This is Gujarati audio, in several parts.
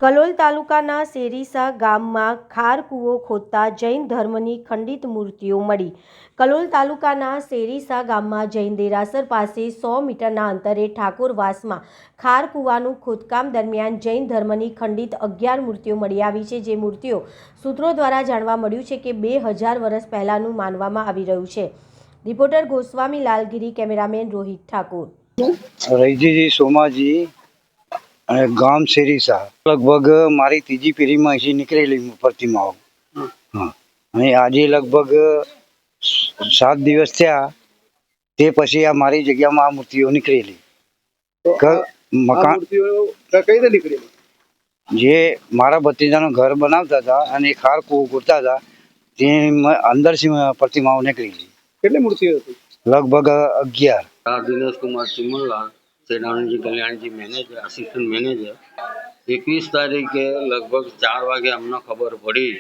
કલોલ તાલુકાના સેરીસા ગામમાં ખાર કૂવો ખોદતા જૈન ધર્મની ખંડિત મૂર્તિઓ મળી। કલોલ તાલુકાના સેરીસા ગામમાં જૈન દેરાસર પાસે 100 મીટરના અંતરે ઠાકોરવાસમાં ખાર કૂવાનું ખોદકામ દરમિયાન જૈન ધર્મની ખંડિત 11 મૂર્તિઓ મળી આવી છે। જે મૂર્તિઓ સૂત્રો દ્વારા જાણવા મળ્યું છે કે 2000 વર્ષ પહેલાંનું માનવામાં આવી રહ્યું છે। Reporter Goswami Lalgiri, cameraman Rohit Thakor. રૈજીજી સોમાજી ગામ સેરીસા લગભગ મારી ત્રીજી પેઢીમાં અહીંથી નીકળેલી પ્રતિમાઓ। અને આજે લગભગ 7 દિવસ થયા તે પછી આ મારી જગ્યામાં આ મૂર્તિઓ નીકળેલી। મકાન કઈ રીતે નીકળેલી? જે મારા ભત્રીજાનું ઘર બનાવતા હતા અને ખાર કૂવો ગોળતા હતા તે અંદરથી પ્રતિમાઓ નીકળેલી। કેટલી મૂર્તિઓ હતી? લગભગ 11। Dinesh Kumar Chimanlal, Senaniji Kalyanji manager, assistant manager. 21 તારીખે લગભગ 4 વાગે અમને ખબર પડી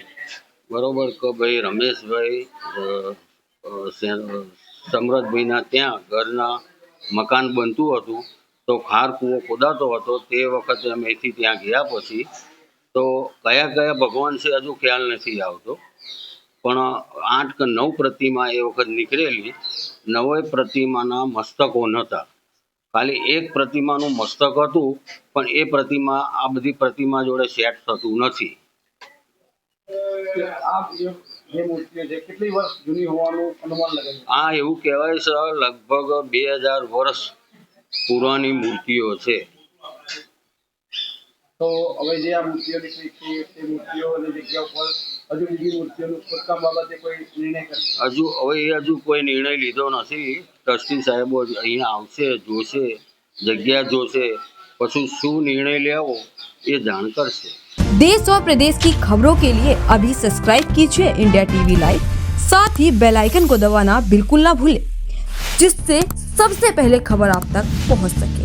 બરોબર કે ભાઈ રમેશભાઈ સમરથભાઈના ત્યાં ઘરના મકાન બનતું હતું તો ખાર કૂવો ખોદાતો હતો। તે વખતે અમે અહીંથી ત્યાં ગયા પછી તો કયા કયા ભગવાન છે હજુ ખ્યાલ નથી આવતો, પણ 8 કે 9 પ્રતિમા એ વખત નીકળેલી। 9 પ્રતિમાના મસ્તકો નહોતા, ખાલી એક પ્રતિમાનું મસ્તક હતું, પણ એ પ્રતિમા આ બધી પ્રતિમા જોડે સેટ થતું નથી। કેટલી વર્ષ જૂની હોવાનું અનુમાન લગાવ્યું? આ એવું કહેવાય છે લગભગ 2000 વર્ષ પુરાની મૂર્તિઓ છે। તો હવે જે આ મૂર્તિઓ નીકળી છે તે મૂર્તિઓની જગ્યા ઉપર હજુ બીજી મૂર્તિઓનું ખોદકામ બાબતે કોઈ નિર્ણય કરશે? હજુ કોઈ નિર્ણય લીધો નથી। ટ્રસ્ટી સાહેબો અહીંયા આવશે, જોશે, जगह जोशे, પછી શું નિર્ણય લેવો એ જાણ કરશે। देश और प्रदेश की खबरों के लिए अभी सब्सक्राइब कीजिए इंडिया टीवी लाइव, साथ ही बेल आइकन को दबाना बिल्कुल ना भूलें, जिससे सबसे पहले खबर आप तक पहुंच सके।